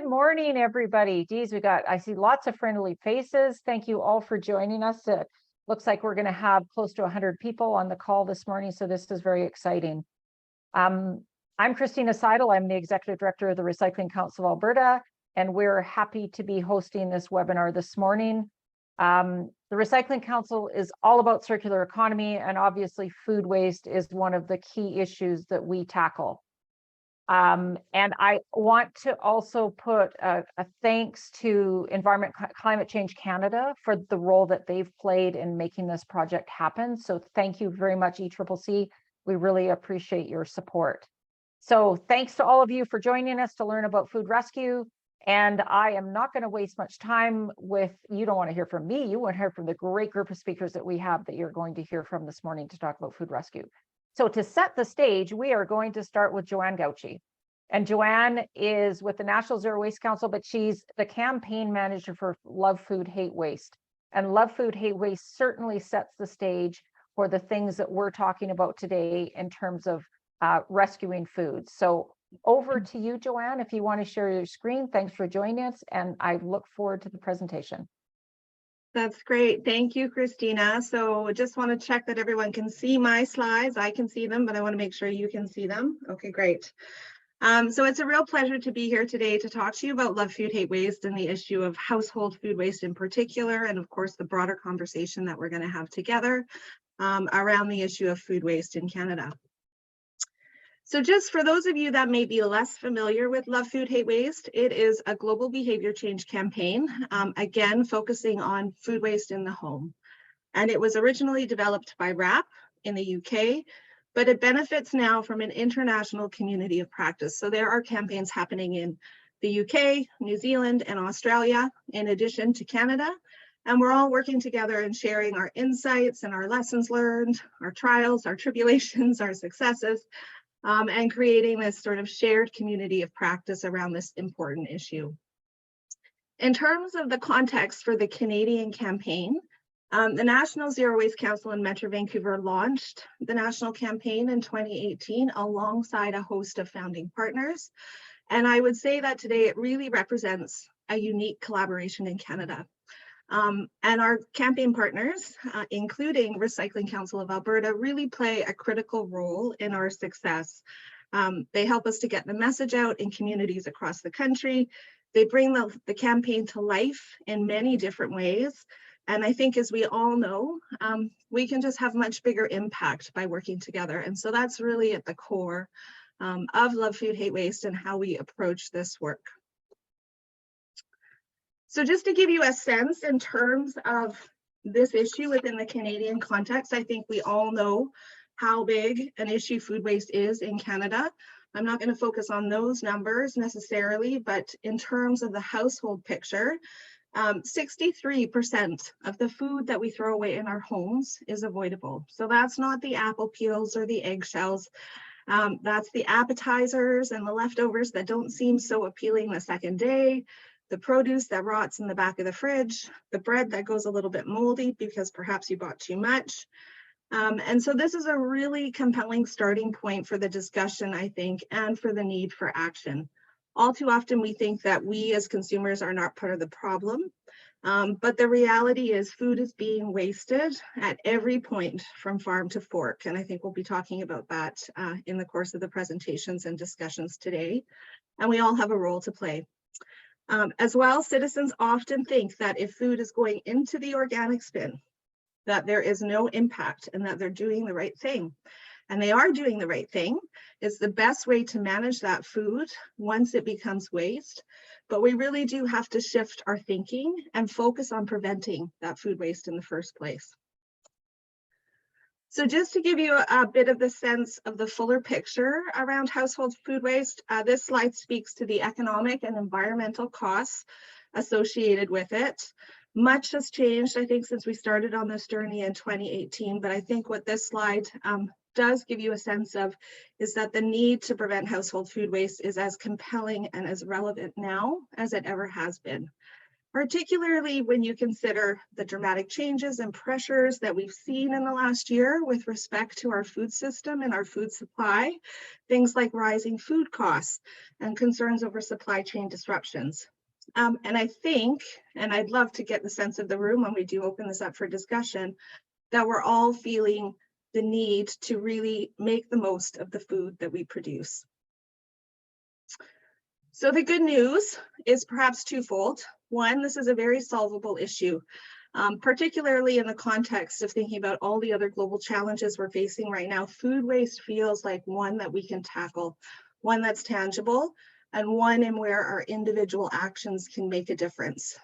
Good morning, everybody. Geez, I see lots of friendly faces. Thank you all for joining us. It looks like we're going to have close to 100 people on the call this morning, so this is very exciting. I'm Christina Seidel. I'm the Executive Director of the Recycling Council of Alberta, and we're happy to be hosting this webinar this morning. The Recycling Council is all about circular economy, and obviously food waste is one of the key issues that we tackle. And I want to also put a thanks to Environment Climate Change Canada for the role that they've played in making this project happen. So thank you very much, ECCC. We really appreciate your support. So thanks to all of you for joining us to learn about food rescue. And I am not going to waste much time with, you don't want to hear from me, you want to hear from the great group of speakers that we have that you're going to hear from this morning to talk about food rescue. So to set the stage, we are going to start with Joanne Gauci. And Joanne is with the National Zero Waste Council, but she's the campaign manager for Love Food, Hate Waste. And Love Food, Hate Waste certainly sets the stage for the things that we're talking about today in terms of rescuing food. So over to you, Joanne, if you want to share your screen. Thanks for joining us, and I look forward to the presentation. That's great. Thank you, Christina. So just want to check that everyone can see my slides. I can see them, but I want to make sure you can see them. Okay, great. So it's a real pleasure to be here today to talk to you about Love Food, Hate Waste and the issue of household food waste in particular, and of course the broader conversation that we're going to have together around the issue of food waste in Canada. So just for those of you that may be less familiar with Love Food, Hate Waste, it is a global behavior change campaign, again, focusing on food waste in the home. And it was originally developed by WRAP in the UK, but it benefits now from an international community of practice. So there are campaigns happening in the UK, New Zealand, and Australia, in addition to Canada. And we're all working together and sharing our insights and our lessons learned, our trials, our tribulations, our successes, and creating this sort of shared community of practice around this important issue. In terms of the context for the Canadian campaign, the National Zero Waste Council in Metro Vancouver launched the national campaign in 2018 alongside a host of founding partners. And I would say that today it really represents a unique collaboration in Canada. And our campaign partners, including Recycling Council of Alberta, really play a critical role in our success. They help us to get the message out in communities across the country. They bring the campaign to life in many different ways. And I think, as we all know, we can just have much bigger impact by working together. And so that's really at the core of Love Food, Hate Waste and how we approach this work. So just to give you a sense in terms of this issue within the Canadian context, I think we all know how big an issue food waste is in Canada. I'm not going to focus on those numbers necessarily, but in terms of the household picture, 63% of the food that we throw away in our homes is avoidable. So that's not the apple peels or the eggshells. That's the appetizers and the leftovers that don't seem so appealing the second day, the produce that rots in the back of the fridge, the bread that goes a little bit moldy because perhaps you bought too much. And so this is a really compelling starting point for the discussion, I think, and for the need for action. All too often we think that we as consumers are not part of the problem, but the reality is food is being wasted at every point from farm to fork. And I think we'll be talking about that in the course of the presentations and discussions today. And we all have a role to play. As well, citizens often think that if food is going into the organic bin, that there is no impact and that they're doing the right thing. And they are doing the right thing. It's the best way to manage that food once it becomes waste. But we really do have to shift our thinking and focus on preventing that food waste in the first place. So just to give you a bit of the sense of the fuller picture around household food waste, this slide speaks to the economic and environmental costs associated with it. Much has changed, I think, since we started on this journey in 2018, but I think what this slide does give you a sense of is that the need to prevent household food waste is as compelling and as relevant now as it ever has been. particularly when you consider the dramatic changes and pressures that we've seen in the last year with respect to our food system and our food supply, things like rising food costs and concerns over supply chain disruptions. And I think, and I'd love to get the sense of the room when we do open this up for discussion, that we're all feeling the need to really make the most of the food that we produce. So the good news is perhaps twofold. One, this is a very solvable issue, particularly in the context of thinking about all the other global challenges we're facing right now. Food waste feels like one that we can tackle, one that's tangible, and one in where our individual actions can make a difference.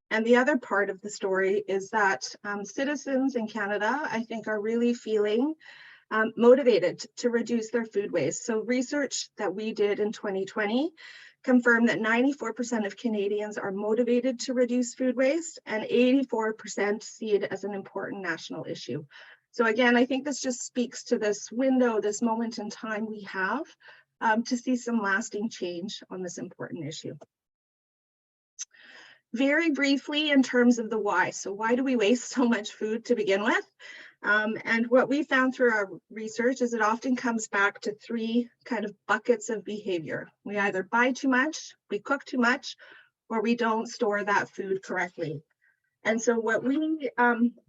And the other part of the story is that citizens in Canada, I think, are really feeling motivated to reduce their food waste. So research that we did in 2020 confirmed that 94% of Canadians are motivated to reduce food waste, and 84% see it as an important national issue. So again, I think this just speaks to this window, this moment in time we have to see some lasting change on this important issue. Very briefly, in terms of the why. So why do we waste so much food to begin with? And what we found through our research is it often comes back to three kind of buckets of behavior. We either buy too much, we cook too much, or we don't store that food correctly. And so what we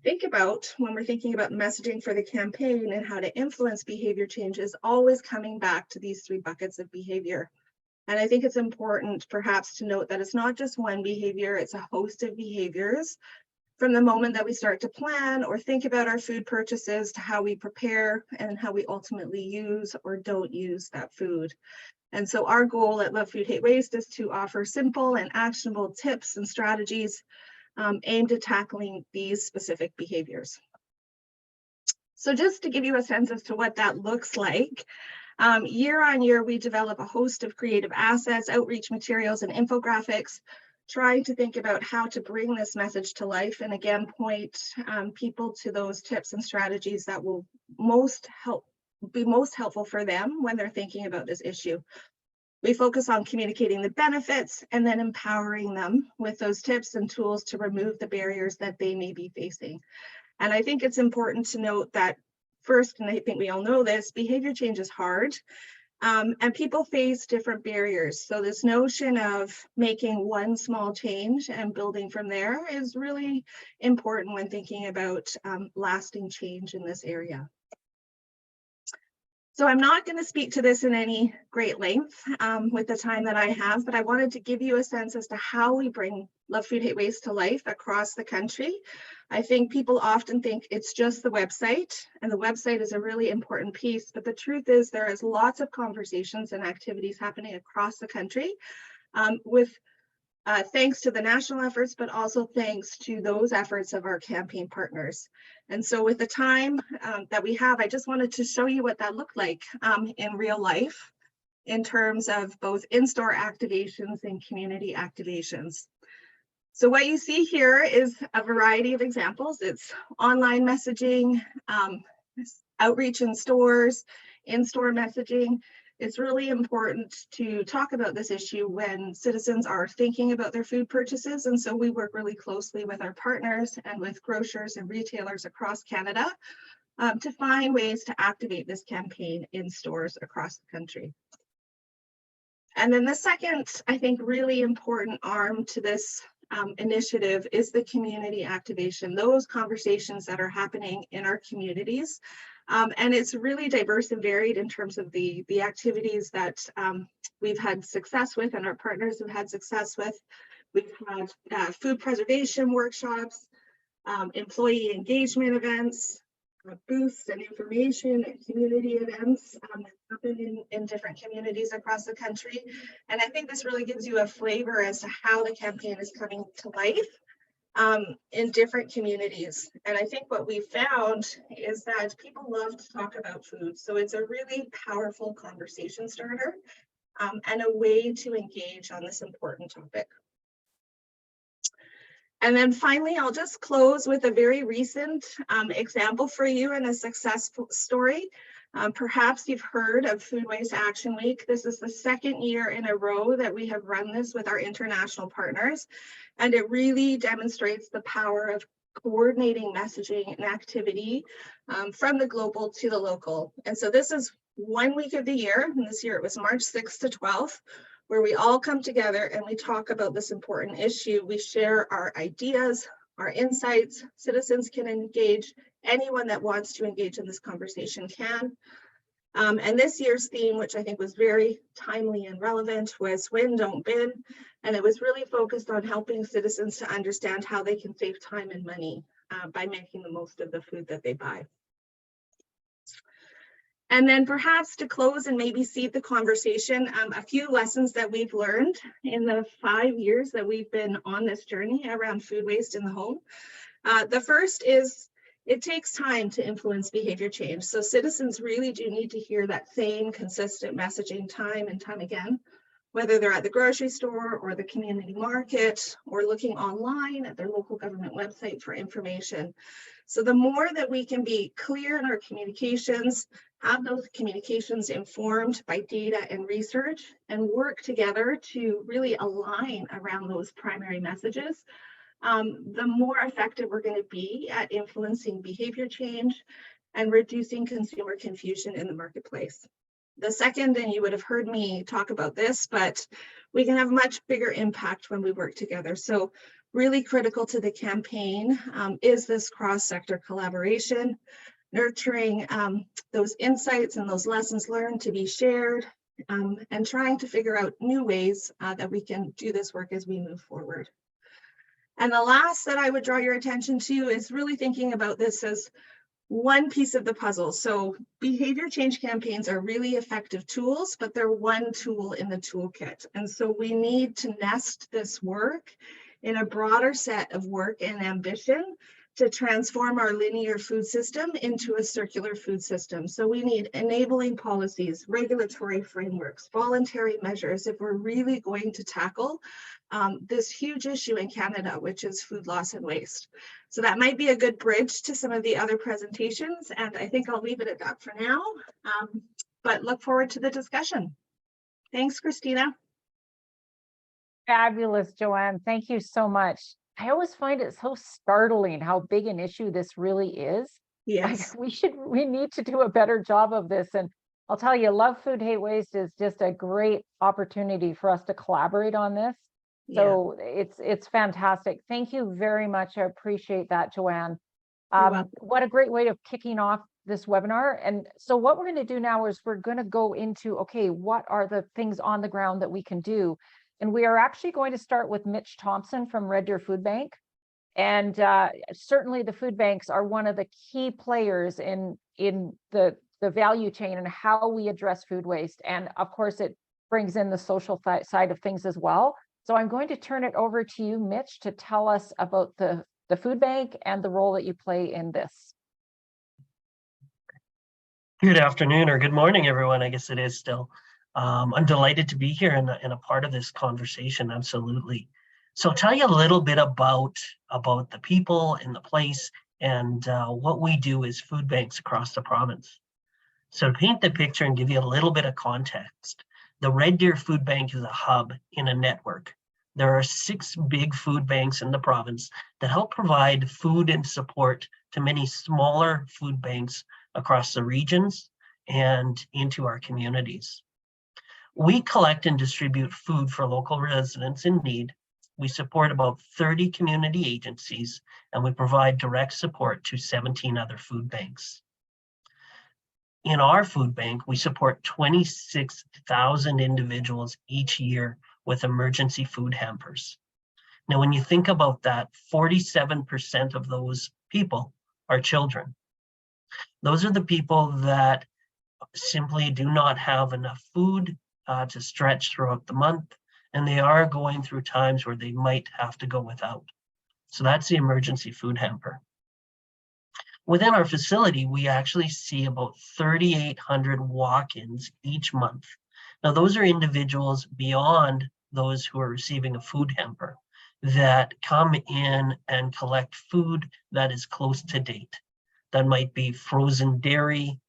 think about when we're thinking about messaging for the campaign and how to influence behavior change is always coming back to these three buckets of behavior. And I think it's important perhaps to note that it's not just one behavior, it's a host of behaviors from the moment that we start to plan or think about our food purchases to how we prepare and how we ultimately use or don't use that food. And so our goal at Love Food Hate Waste is to offer simple and actionable tips and strategies aimed at tackling these specific behaviors. So just to give you a sense as to what that looks like, year on year, we develop a host of creative assets, outreach materials, and infographics, trying to think about how to bring this message to life and again point people to those tips and strategies that will be most helpful for them when they're thinking about this issue. We focus on communicating the benefits and then empowering them with those tips and tools to remove the barriers that they may be facing. And I think it's important to note that first, and I think we all know this, behavior change is hard. And people face different barriers. So this notion of making one small change and building from there is really important when thinking about lasting change in this area. So I'm not going to speak to this in any great length with the time that I have, but I wanted to give you a sense as to how we bring Love Food Hate Waste to life across the country. I think people often think it's just the website, and the website is a really important piece, but the truth is there is lots of conversations and activities happening across the country with thanks to the national efforts, but also thanks to those efforts of our campaign partners. And so with the time that we have, I just wanted to show you what that looked like in real life in terms of both in-store activations and community activations. So what you see here is a variety of examples. It's online messaging, outreach in stores, in-store messaging. It's really important to talk about this issue when citizens are thinking about their food purchases. And so we work really closely with our partners and with grocers and retailers across Canada to find ways to activate this campaign in stores across the country. And then the second, I think, really important arm to this initiative is the community activation, those conversations that are happening in our communities. And it's really diverse and varied in terms of the activities that we've had success with and our partners have had success with. We've had food preservation workshops, employee engagement events, booths and information and community events that happen in different communities across the country. And I think this really gives you a flavor as to how the campaign is coming to life in different communities. And I think what we found is that people love to talk about food. So it's a really powerful conversation starter and a way to engage on this important topic. And then finally, I'll just close with a very recent example for you and a successful story. Perhaps you've heard of Food Waste Action Week. This is the second year in a row that we have run this with our international partners, and it really demonstrates the power of coordinating messaging and activity from the global to the local. And so this is 1 week of the year, and this year it was March 6th to 12th, where we all come together and we talk about this important issue. We share our ideas, our insights. Citizens can engage. Anyone that wants to engage in this conversation can. And this year's theme, which I think was very timely and relevant, was Win, Don't Bin. And it was really focused on helping citizens to understand how they can save time and money by making the most of the food that they buy. And then perhaps to close and maybe seed the conversation, a few lessons that we've learned in the 5 years that we've been on this journey around food waste in the home. The first is it takes time to influence behavior change. So citizens really do need to hear that same consistent messaging time and time again, whether they're at the grocery store or the community market or looking online at their local government website for information. So the more that we can be clear in our communications, have those communications informed by data and research, and work together to really align around those primary messages, the more effective we're going to be at influencing behavior change and reducing consumer confusion in the marketplace. The second, and you would have heard me talk about this, but we can have much bigger impact when we work together. So really critical to the campaign is this cross-sector collaboration, nurturing those insights and those lessons learned to be shared, and trying to figure out new ways that we can do this work as we move forward. And the last that I would draw your attention to is really thinking about this as one piece of the puzzle. So behavior change campaigns are really effective tools, but they're one tool in the toolkit. And so we need to nest this work in a broader set of work and ambition to transform our linear food system into a circular food system. So we need enabling policies, regulatory frameworks, voluntary measures if we're really going to tackle this huge issue in Canada, which is food loss and waste. So that might be a good bridge to some of the other presentations, and I think I'll leave it at that for now, but look forward to the discussion. Thanks, Christina. Fabulous, Joanne. Thank you so much. I always find it so startling how big an issue this really is. Yes. We need to do a better job of this. And I'll tell you, Love Food, Hate Waste is just a great opportunity for us to collaborate on this. So it's fantastic. Thank you very much. I appreciate that, Joanne. What a great way of kicking off this webinar. And so what we're going to do now is we're going to go into, okay, what are the things on the ground that we can do? And we are actually going to start with Mitch Thompson from Red Deer Food Bank. And certainly the food banks are one of the key players in the value chain and how we address food waste. And of course, it brings in the social side of things as well. So I'm going to turn it over to you, Mitch, to tell us about the food bank and the role that you play in this. Good afternoon or good morning, everyone. I guess it is still. I'm delighted to be here and a part of this conversation, absolutely. So I'll tell you a little bit about the people and the place and what we do as food banks across the province. So to paint the picture and give you a little bit of context, the Red Deer Food Bank is a hub in a network. There are 6 big food banks in the province that help provide food and support to many smaller food banks across the regions and into our communities. We collect and distribute food for local residents in need. We support about 30 community agencies, and we provide direct support to 17 other food banks. In our food bank, we support 26,000 individuals each year with emergency food hampers. Now, when you think about that, 47% of those people are children. Those are the people that simply do not have enough food to stretch throughout the month, and they are going through times where they might have to go without. So that's the emergency food hamper. Within our facility, we actually see about 3,800 walk-ins each month. Now, those are individuals beyond those who are receiving a food hamper that come in and collect food that is close to date. That might be frozen dairy,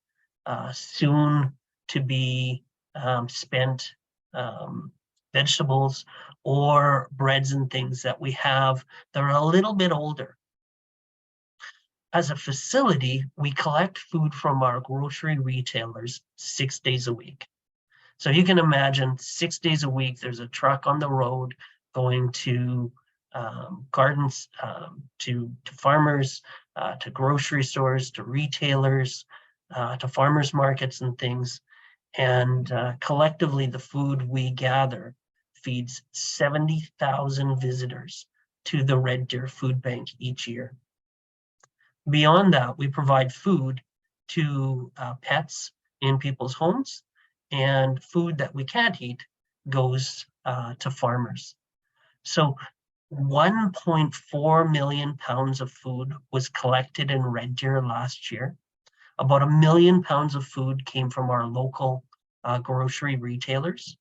soon to be spent vegetables or breads and things that we have that are a little bit older. As a facility, we collect food from our grocery retailers 6 days a week. So you can imagine 6 days a week, there's a truck on the road going to gardens, to farmers, to grocery stores, to retailers, to farmers markets and things. And collectively, the food we gather feeds 70,000 visitors to the Red Deer Food Bank each year. Beyond that, we provide food to pets in people's homes, and food that we can't eat goes to farmers. So 1.4 million pounds of food was collected in Red Deer last year. About 1 million pounds of food came from our local grocery retailers,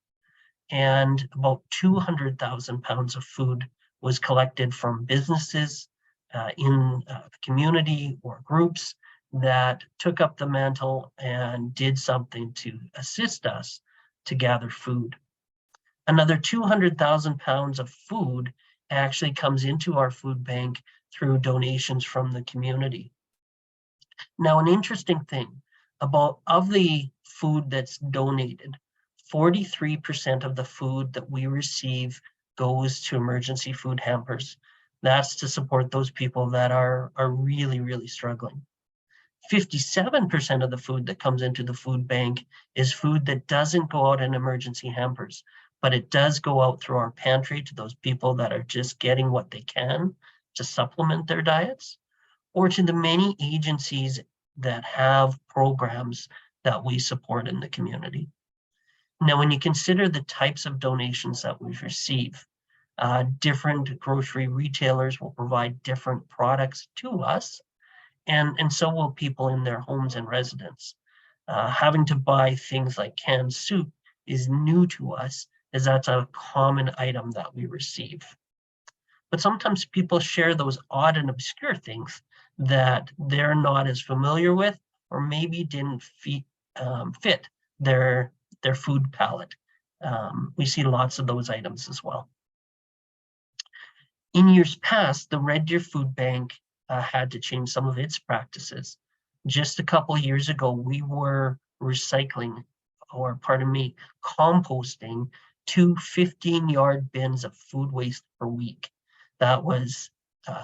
and about 200,000 pounds of food was collected from businesses in the community or groups that took up the mantle and did something to assist us to gather food. Another 200,000 pounds of food actually comes into our food bank through donations from the community. Now, an interesting thing of the food that's donated, 43% of the food that we receive goes to emergency food hampers. That's to support those people that are really, really struggling. 57% of the food that comes into the food bank is food that doesn't go out in emergency hampers, but it does go out through our pantry to those people that are just getting what they can to supplement their diets, or to the many agencies that have programs that we support in the community. Now, when you consider the types of donations that we've received, different grocery retailers will provide different products to us, and so will people in their homes and residence. Having to buy things like canned soup is new to us, as that's a common item that we receive. But sometimes people share those odd and obscure things that they're not as familiar with, or maybe didn't fit their food palette. We see lots of those items as well. In years past, the Red Deer Food Bank had to change some of its practices. Just a couple of years ago, we were recycling, or pardon me, composting 2 15-yard bins of food waste per week. That was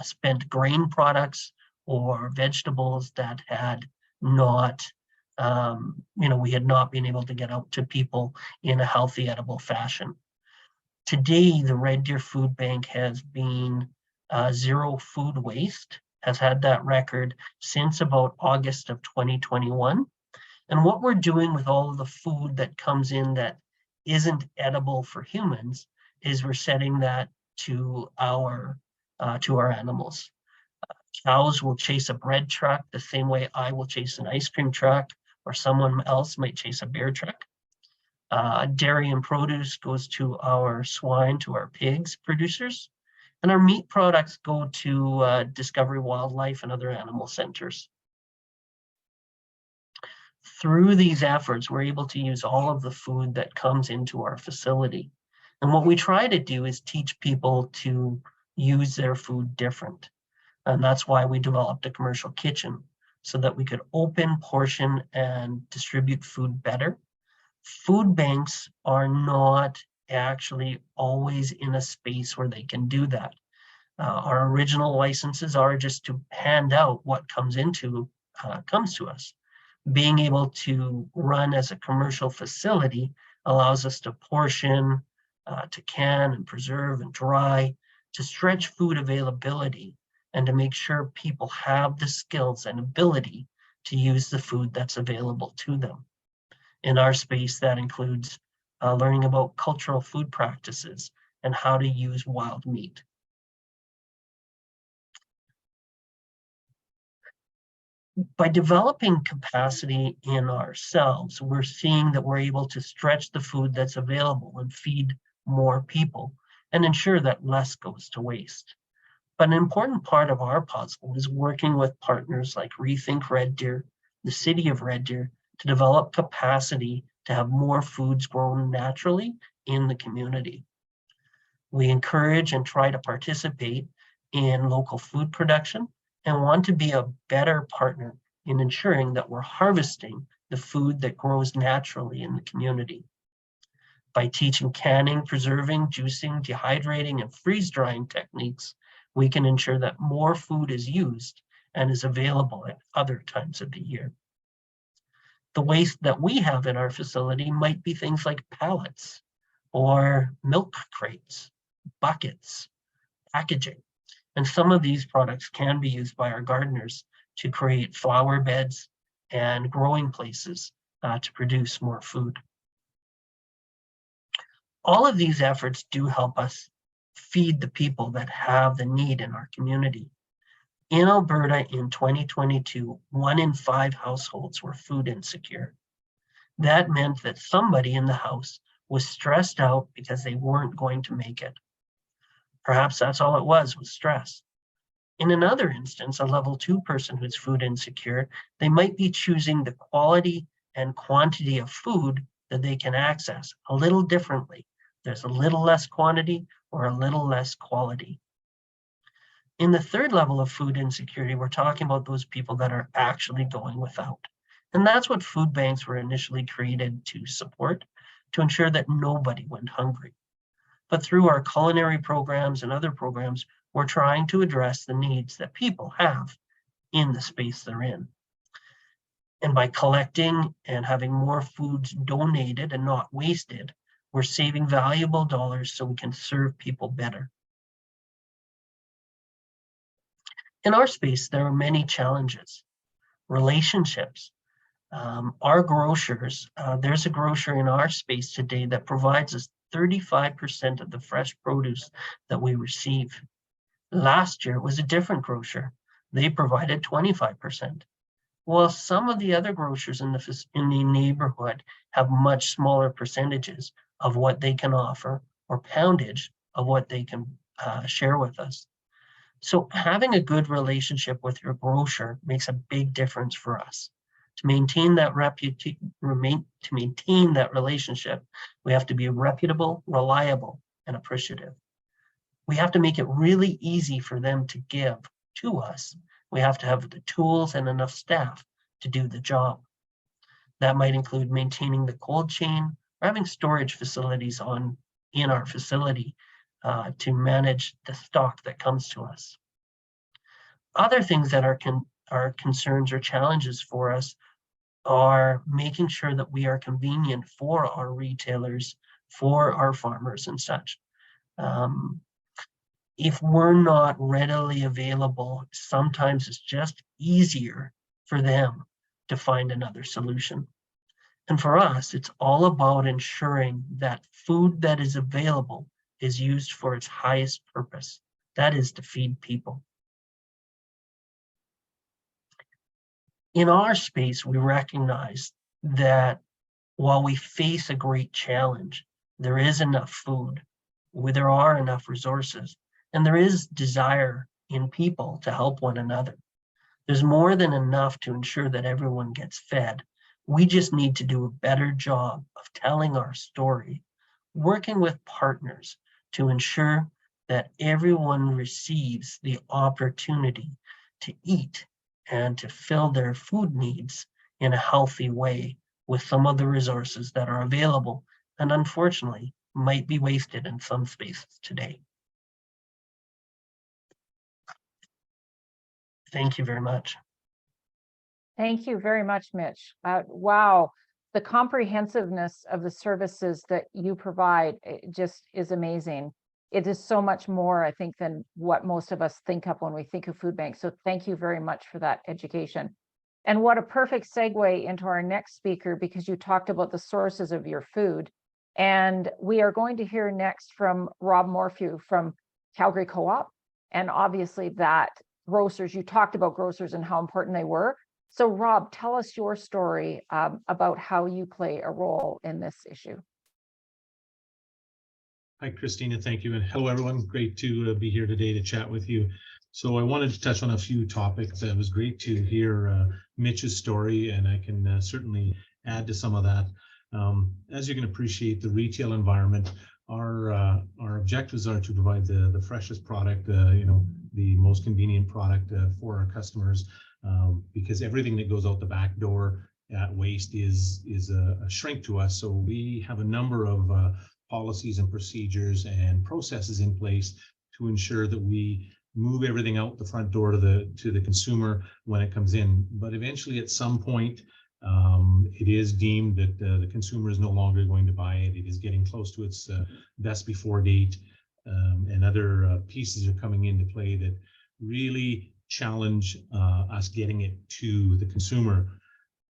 spent grain products or vegetables that had not, we had not been able to get out to people in a healthy, edible fashion. Today, the Red Deer Food Bank has been zero food waste, has had that record since about August of 2021. And what we're doing with all of the food that comes in that isn't edible for humans is we're setting that to our animals. Cows will chase a bread truck the same way I will chase an ice cream truck, or someone else might chase a beer truck. Dairy and produce goes to our swine, to our pigs producers, and our meat products go to Discovery Wildlife and other animal centers. Through these efforts, we're able to use all of the food that comes into our facility. And what we try to do is teach people to use their food different. And that's why we developed a commercial kitchen, so that we could open, portion, and distribute food better. Food banks are not actually always in a space where they can do that. Our original licenses are just to hand out what comes to us. Being able to run as a commercial facility allows us to portion, to can and preserve and dry, to stretch food availability, and to make sure people have the skills and ability to use the food that's available to them. In our space, that includes learning about cultural food practices and how to use wild meat. By developing capacity in ourselves, we're seeing that we're able to stretch the food that's available and feed more people and ensure that less goes to waste. But an important part of our puzzle is working with partners like Rethink Red Deer, the City of Red Deer, to develop capacity to have more foods grown naturally in the community. We encourage and try to participate in local food production and want to be a better partner in ensuring that we're harvesting the food that grows naturally in the community. By teaching canning, preserving, juicing, dehydrating, and freeze drying techniques, we can ensure that more food is used and is available at other times of the year. The waste that we have in our facility might be things like pallets or milk crates, buckets, packaging. And some of these products can be used by our gardeners to create flower beds and growing places to produce more food. All of these efforts do help us feed the people that have the need in our community. In Alberta in 2022, 1 in 5 households were food insecure. That meant that somebody in the house was stressed out because they weren't going to make it. Perhaps that's all it was stress. In another instance, a level 2 person who's food insecure, they might be choosing the quality and quantity of food that they can access a little differently. There's a little less quantity or a little less quality. In the third level of food insecurity, we're talking about those people that are actually going without. And that's what food banks were initially created to support, to ensure that nobody went hungry. But through our culinary programs and other programs, we're trying to address the needs that people have in the space they're in. And by collecting and having more foods donated and not wasted, we're saving valuable dollars so we can serve people better. In our space, there are many challenges. Relationships. Our grocers, there's a grocer in our space today that provides us 35% of the fresh produce that we receive. Last year, it was a different grocer. They provided 25%. While some of the other grocers in the neighborhood have much smaller percentages of what they can offer or poundage of what they can share with us. So having a good relationship with your grocer makes a big difference for us. To maintain that relationship, we have to be reputable, reliable, and appreciative. We have to make it really easy for them to give to us. We have to have the tools and enough staff to do the job. That might include maintaining the cold chain or having storage facilities in our facility to manage the stock that comes to us. Other things that are concerns or challenges for us are making sure that we are convenient for our retailers, for our farmers and such. If we're not readily available, sometimes it's just easier for them to find another solution. And for us, it's all about ensuring that food that is available is used for its highest purpose. That is to feed people. In our space, we recognize that while we face a great challenge, there is enough food, there are enough resources, and there is desire in people to help one another. There's more than enough to ensure that everyone gets fed. We just need to do a better job of telling our story, working with partners to ensure that everyone receives the opportunity to eat and to fill their food needs in a healthy way with some of the resources that are available and unfortunately might be wasted in some spaces today. Thank you very much. Thank you very much, Mitch. Wow, the comprehensiveness of the services that you provide just is amazing. It is so much more, I think, than what most of us think of when we think of food banks. So thank you very much for that education. And what a perfect segue into our next speaker, because you talked about the sources of your food. And we are going to hear next from Rob Morphew from Calgary Co-op. And obviously that grocers, you talked about grocers and how important they were. So Rob, tell us your story about how you play a role in this issue. Hi, Christina. Thank you. And hello, everyone. Great to be here today to chat with you. So I wanted to touch on a few topics. It was great to hear Mitch's story, and I can certainly add to some of that. As you can appreciate, the retail environment, our objectives are to provide the freshest product, the most convenient product for our customers, because everything that goes out the back door at waste is a shrink to us. So we have a number of policies and procedures and processes in place to ensure that we move everything out the front door to the consumer when it comes in. But eventually, at some point, it is deemed that the consumer is no longer going to buy it. It is getting close to its best before date, and other pieces are coming into play that really challenge us getting it to the consumer.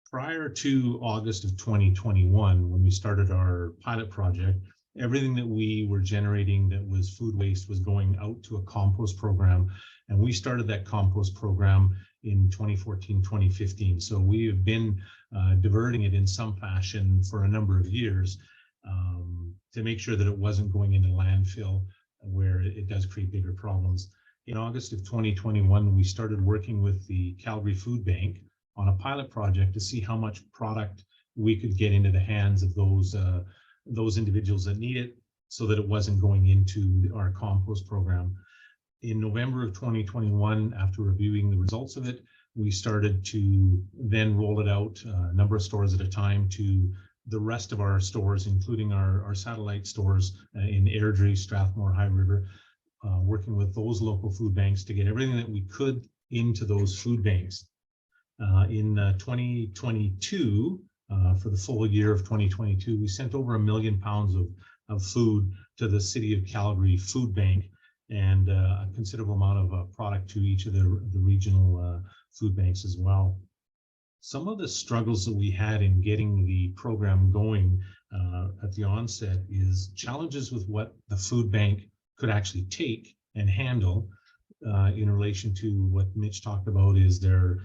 Prior to August of 2021, when we started our pilot project, everything that we were generating that was food waste was going out to a compost program. And we started that compost program in 2014, 2015. So we have been diverting it in some fashion for a number of years to make sure that it wasn't going into landfill where it does create bigger problems. In August of 2021, we started working with the Calgary Food Bank on a pilot project to see how much product we could get into the hands of those individuals that need it, so that it wasn't going into our compost program. In November of 2021, after reviewing the results of it, we started to then roll it out a number of stores at a time to the rest of our stores, including our satellite stores in Airdrie, Strathmore, High River, working with those local food banks to get everything that we could into those food banks. In 2022, for the full year of 2022, we sent over 1 million pounds of food to the City of Calgary Food Bank, and a considerable amount of product to each of the regional food banks as well. Some of the struggles that we had in getting the program going at the onset is challenges with what the food bank could actually take and handle in relation to what Mitch talked about, is their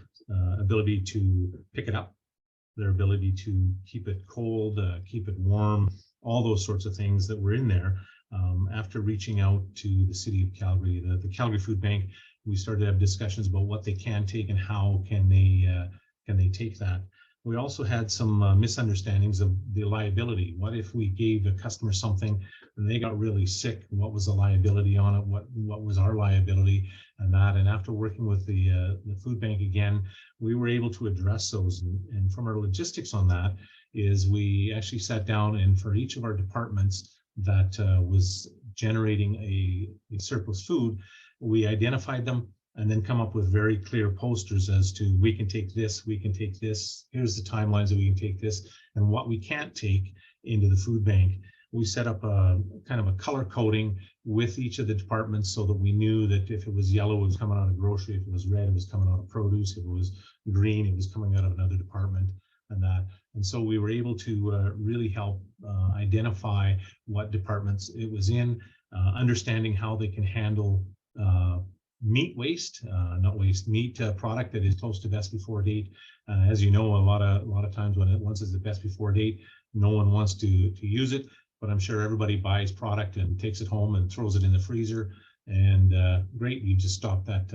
ability to pick it up, their ability to keep it cold, keep it warm, all those sorts of things that were in there. After reaching out to the City of Calgary, the Calgary Food Bank, we started to have discussions about what they can take and how can they take that. We also had some misunderstandings of the liability. What if we gave a customer something and they got really sick? What was the liability on it? What was our liability and that? And after working with the food bank again, we were able to address those. And from our logistics on that is we actually sat down, and for each of our departments that was generating a surplus food, we identified them and then come up with very clear posters as to, we can take this, we can take this, here's the timelines that we can take this, and what we can't take into the food bank. We set up a kind of a color coding with each of the departments so that we knew that if it was yellow, it was coming out of grocery, if it was red, it was coming out of produce, if it was green, it was coming out of another department, and that. And so we were able to really help identify what departments it was in, understanding how they can handle meat waste, meat product that is close to best before date. As you know, a lot of times once it's the best before date, no one wants to use it, but I'm sure everybody buys product and takes it home and throws it in the freezer. And great, you just stop that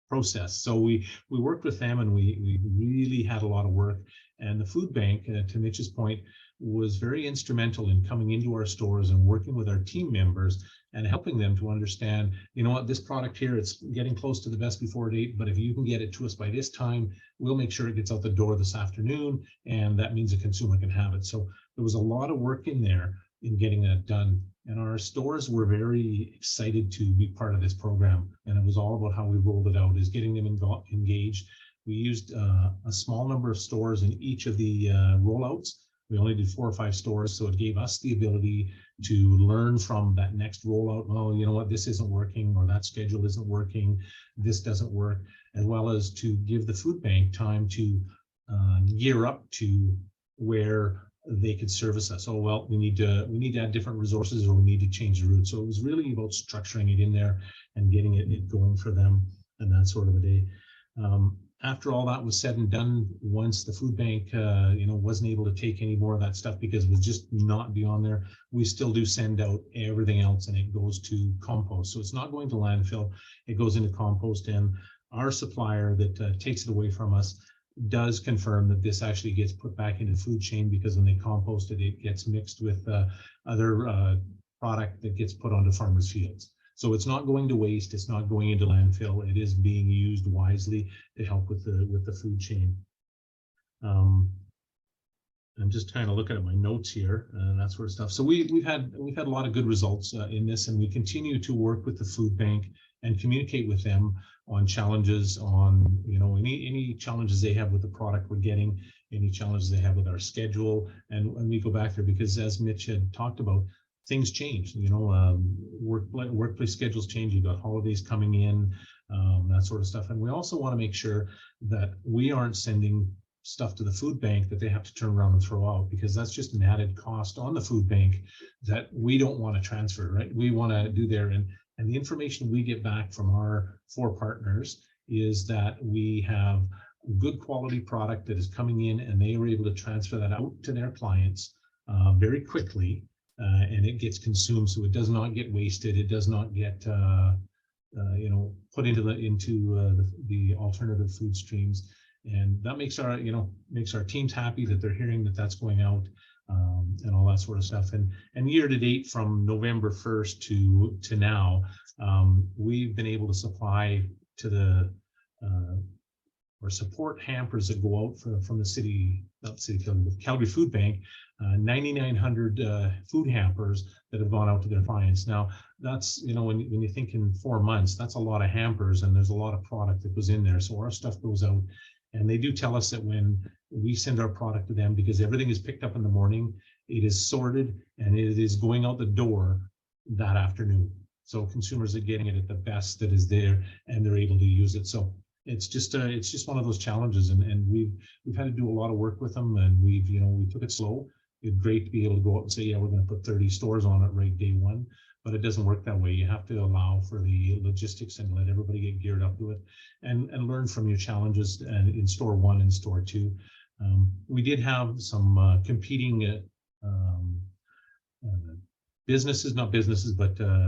process. So we worked with them, and we really had a lot of work. And the food bank, to Mitch's point, was very instrumental in coming into our stores and working with our team members and helping them to understand, you know what, this product here, it's getting close to the best before date, but if you can get it to us by this time, we'll make sure it gets out the door this afternoon, and that means the consumer can have it. So there was a lot of work in there in getting that done. And our stores were very excited to be part of this program. And it was all about how we rolled it out, is getting them engaged. We used a small number of stores in each of the rollouts. We only did 4 or 5 stores, so it gave us the ability to learn from that next rollout. Oh, you know what, this isn't working, or that schedule isn't working, this doesn't work, as well as to give the food bank time to gear up to where they could service us. Oh, well, we need to add different resources, or we need to change the route. So it was really about structuring it in there and getting it going for them, and that sort of a day. After all that was said and done, once the food bank wasn't able to take any more of that stuff because it was just not beyond there, we still do send out everything else, and it goes to compost. So it's not going to landfill, it goes into compost. And our supplier that takes it away from us does confirm that this actually gets put back into the food chain, because when they compost it, it gets mixed with other product that gets put onto farmers' fields. So it's not going to waste. It's not going into landfill. It is being used wisely to help with the food chain. I'm just kind of looking at my notes here and that sort of stuff. So we've had a lot of good results in this, and we continue to work with the food bank and communicate with them on challenges, on any challenges they have with the product we're getting, any challenges they have with our schedule, and we go back there because, as Mitch had talked about, things change. Workplace schedules change. You've got holidays coming in, that sort of stuff, and we also want to make sure that we aren't sending stuff to the food bank that they have to turn around and throw out, because that's just an added cost on the food bank that we don't want to transfer, right? We want to do there, and the information we get back from our 4 partners is that we have good quality product that is coming in, and they are able to transfer that out to their clients very quickly, and it gets consumed, so it does not get wasted. It does not get put into the alternative food streams. And that makes our teams happy that they're hearing that that's going out, and all that sort of stuff. And year to date, from November 1st to now, we've been able to supply to the or support hampers that go out from the Calgary Food Bank, 9,900 food hampers that have gone out to their clients. Now, that's, when you think in 4 months, that's a lot of hampers, and there's a lot of product that goes in there. So our stuff goes out. And they do tell us that when we send our product to them, because everything is picked up in the morning, it is sorted and it is going out the door that afternoon. So consumers are getting it at the best that is there, and they're able to use it. So it's just one of those challenges, and we've had to do a lot of work with them, and we took it slow. It's great to be able to go out and say, yeah, we're going to put 30 stores on it right day one. But it doesn't work that way. You have to allow for the logistics and let everybody get geared up to it, and learn from your challenges in store 1 and store 2. We did have some competing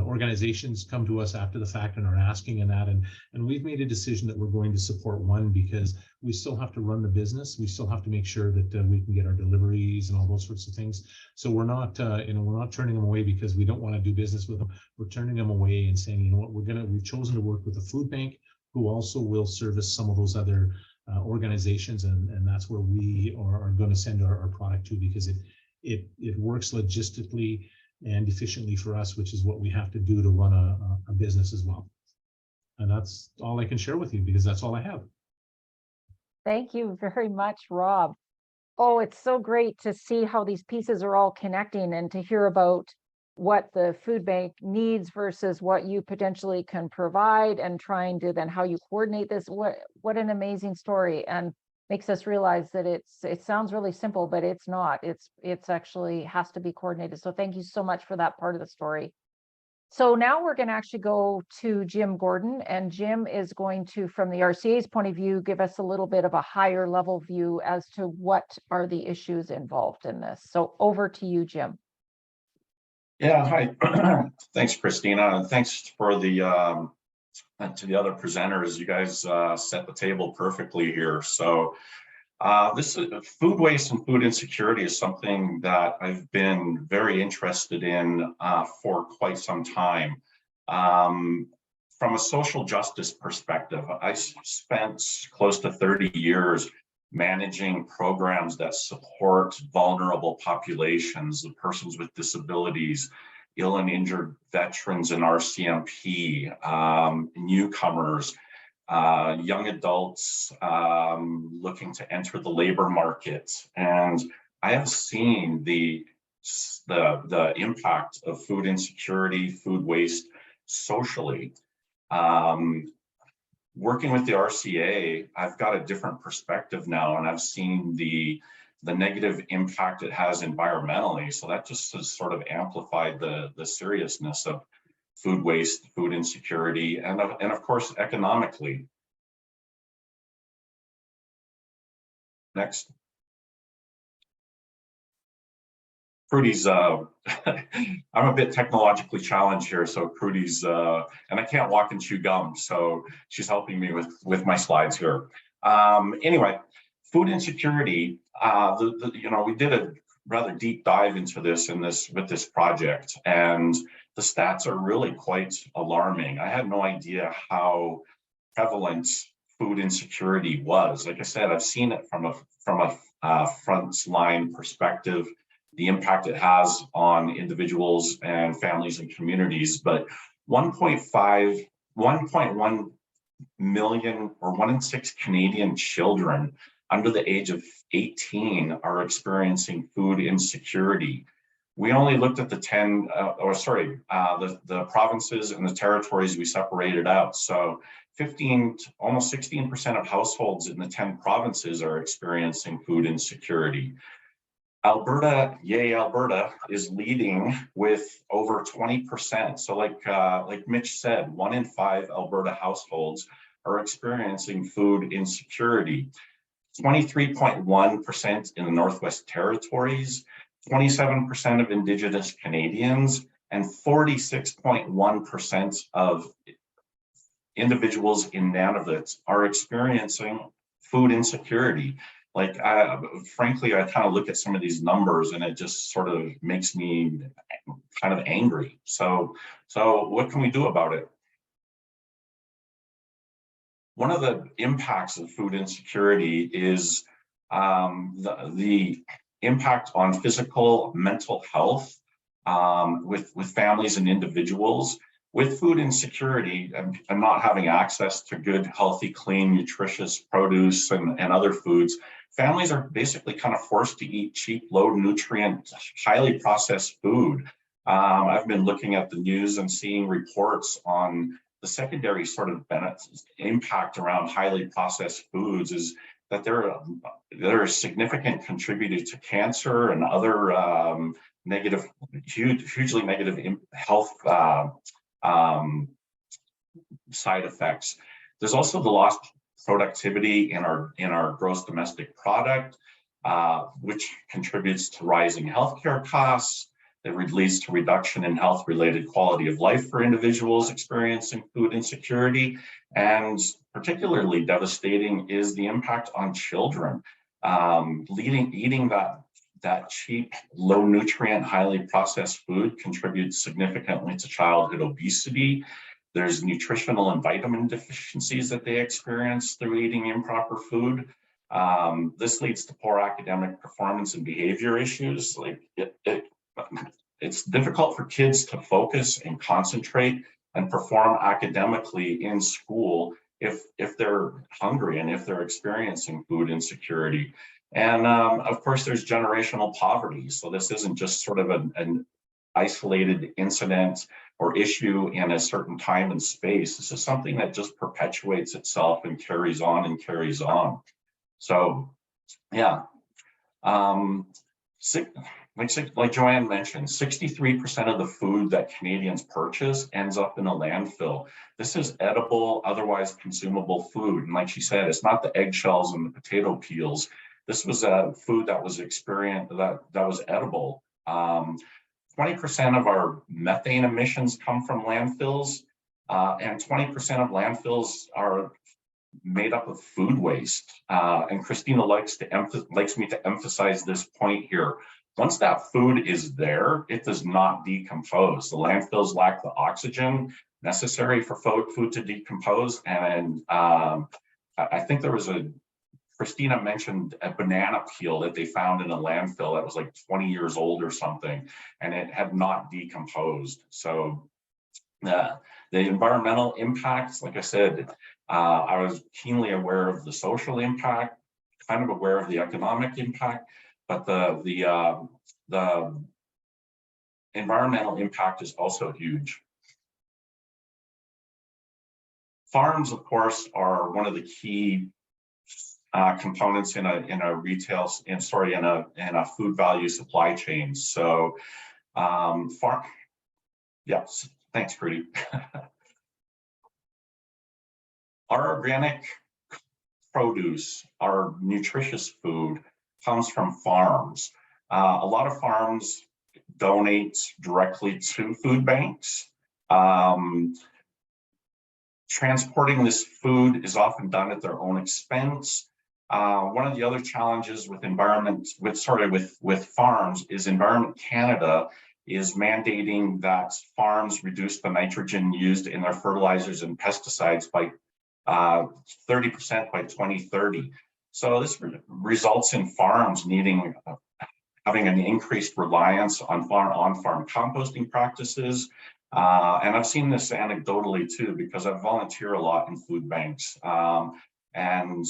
organizations come to us after the fact and are asking and we've made a decision that we're going to support one, because we still have to run the business. We still have to make sure that we can get our deliveries and all those sorts of things. So we're not turning them away because we don't want to do business with them. We're turning them away and saying, you know what, we've chosen to work with a food bank who also will service some of those other organizations, and that's where we are going to send our product to, because it works logistically and efficiently for us, which is what we have to do to run a business as well. And that's all I can share with you, because that's all I have. Thank you very much, Rob. Oh, it's so great to see how these pieces are all connecting, and to hear about what the food bank needs versus what you potentially can provide, and trying to then how you coordinate this. What an amazing story, and makes us realize that it sounds really simple, but it's not. It's actually has to be coordinated. So thank you so much for that part of the story. So now we're going to actually go to Jim Gordon, and Jim is going to, from the RCA's point of view, give us a little bit of a higher level view as to what are the issues involved in this. So over to you, Jim. Yeah, hi. Thanks, Christina. And thanks for the to the other presenters. You guys set the table perfectly here. So this food waste and food insecurity is something that I've been very interested in for quite some time. From a social justice perspective, I spent close to 30 years managing programs that support vulnerable populations, the persons with disabilities, ill and injured veterans in RCMP, newcomers, young adults looking to enter the labor market. And I have seen the impact of food insecurity, food waste socially. Working with the RCA, I've got a different perspective now, and I've seen the negative impact it has environmentally. So that just has sort of amplified the seriousness of food waste, food insecurity, and of course, economically. Next. Prudy's, I'm a bit technologically challenged here, so Prudy's, and I can't walk and chew gum, so she's helping me with my slides here. Anyway, Food insecurity, we did a rather deep dive into this with this project, and the stats are really quite alarming. I had no idea how prevalent food insecurity was. Like I said, I've seen it from a frontline perspective, the impact it has on individuals and families and communities, but 1.1 million, or 1 in 6 Canadian children under the age of 18 are experiencing food insecurity. We only looked at the provinces and the territories we separated out. So almost 16% of households in the 10 provinces are experiencing food insecurity. Alberta, yay Alberta, is leading with over 20%. So like Mitch said, 1 in 5 Alberta households are experiencing food insecurity. 23.1% in the Northwest Territories, 27% of Indigenous Canadians, and 46.1% of individuals in Nunavut are experiencing food insecurity. Frankly, I kind of look at some of these numbers and it just sort of makes me kind of angry. So what can we do about it? One of the impacts of food insecurity is the impact on physical, mental health with families and individuals. With food insecurity and not having access to good, healthy, clean, nutritious produce and other foods, families are basically kind of forced to eat cheap, low nutrient, highly processed food. I've been looking at the news and seeing reports on the secondary sort of benefits, impact around highly processed foods is that they're a significant contributor to cancer and other hugely negative health side effects. There's also the lost productivity in our gross domestic product, which contributes to rising healthcare costs. It leads to reduction in health-related quality of life for individuals experiencing food insecurity. And particularly devastating is the impact on children. Eating that cheap, low nutrient, highly processed food contributes significantly to childhood obesity. There's nutritional and vitamin deficiencies that they experience through eating improper food. This leads to poor academic performance and behavior issues. It's difficult for kids to focus and concentrate and perform academically in school if they're hungry and if they're experiencing food insecurity. And of course, there's generational poverty. So this isn't just sort of an isolated incident or issue in a certain time and space. This is something that just perpetuates itself and carries on and carries on. So, yeah. Like Joanne mentioned, 63% of the food that Canadians purchase ends up in a landfill. This is edible, otherwise consumable food. And like she said, it's not the eggshells and the potato peels. This was a food that was that was edible. 20% of our methane emissions come from landfills, and 20% of landfills are made up of food waste. And Christina likes me to emphasize this point here. Once that food is there, it does not decompose. The landfills lack the oxygen necessary for food to decompose. And I think Christina mentioned a banana peel that they found in a landfill that was like 20 years old or something, and it had not decomposed. So the environmental impacts, like I said, I was keenly aware of the social impact, kind of aware of the economic impact, but the environmental impact is also huge. Farms, of course, are one of the key components in a food value supply chain. So, yes, thanks, Prudy. Our organic produce, our nutritious food, comes from farms. A lot of farms donate directly to food banks. Transporting this food is often done at their own expense. One of the other challenges with with farms is Environment Canada is mandating that farms reduce the nitrogen used in their fertilizers and pesticides by 30% by 2030. So this results in farms needing having an increased reliance on on-farm composting practices. And I've seen this anecdotally too, because I volunteer a lot in food banks. And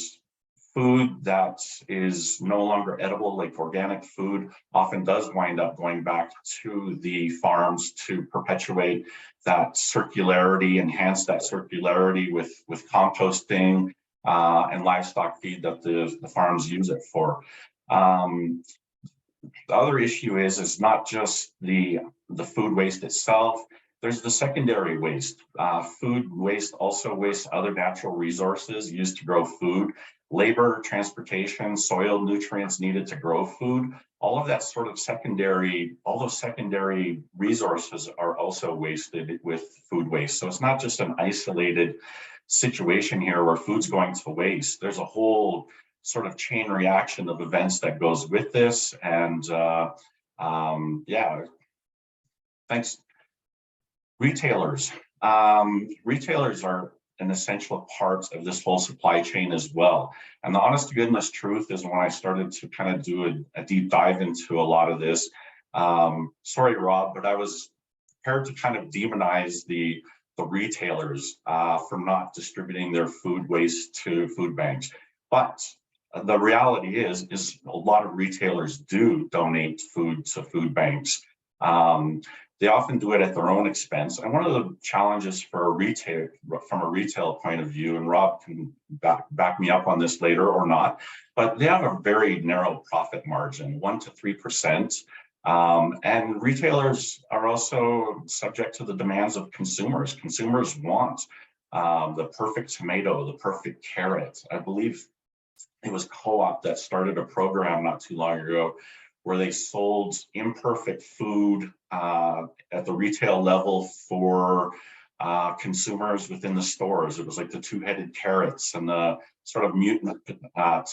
food that is no longer edible, like organic food, often does wind up going back to the farms to perpetuate that circularity, enhance that circularity with composting and livestock feed that the farms use it for. The other issue is not just the food waste itself. There's the secondary waste. Food waste also wastes other natural resources used to grow food. Labor, transportation, soil nutrients needed to grow food. All of that sort of all those secondary resources are also wasted with food waste. So it's not just an isolated situation here where food's going to waste. There's a whole sort of chain reaction of events that goes with this. And yeah, thanks. Retailers. Retailers are an essential part of this whole supply chain as well. And the honest to goodness truth is when I started to kind of do a deep dive into a lot of this, sorry, Rob, but I was prepared to kind of demonize the retailers for not distributing their food waste to food banks. But the reality is a lot of retailers do donate food to food banks. They often do it at their own expense. And one of the challenges for from a retail point of view, and Rob can back me up on this later or not, but they have a very narrow profit margin, 1% to 3%. And retailers are also subject to the demands of consumers. Consumers want the perfect tomato, the perfect carrot. I believe it was Co-op that started a program not too long ago where they sold imperfect food at the retail level for consumers within the stores. It was like the two-headed carrots and the sort of mutant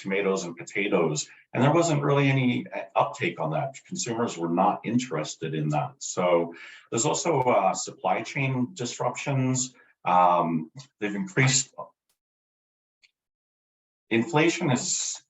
tomatoes and potatoes. And there wasn't really any uptake on that. Consumers were not interested in that. So there's also supply chain disruptions. They've increased. Inflation is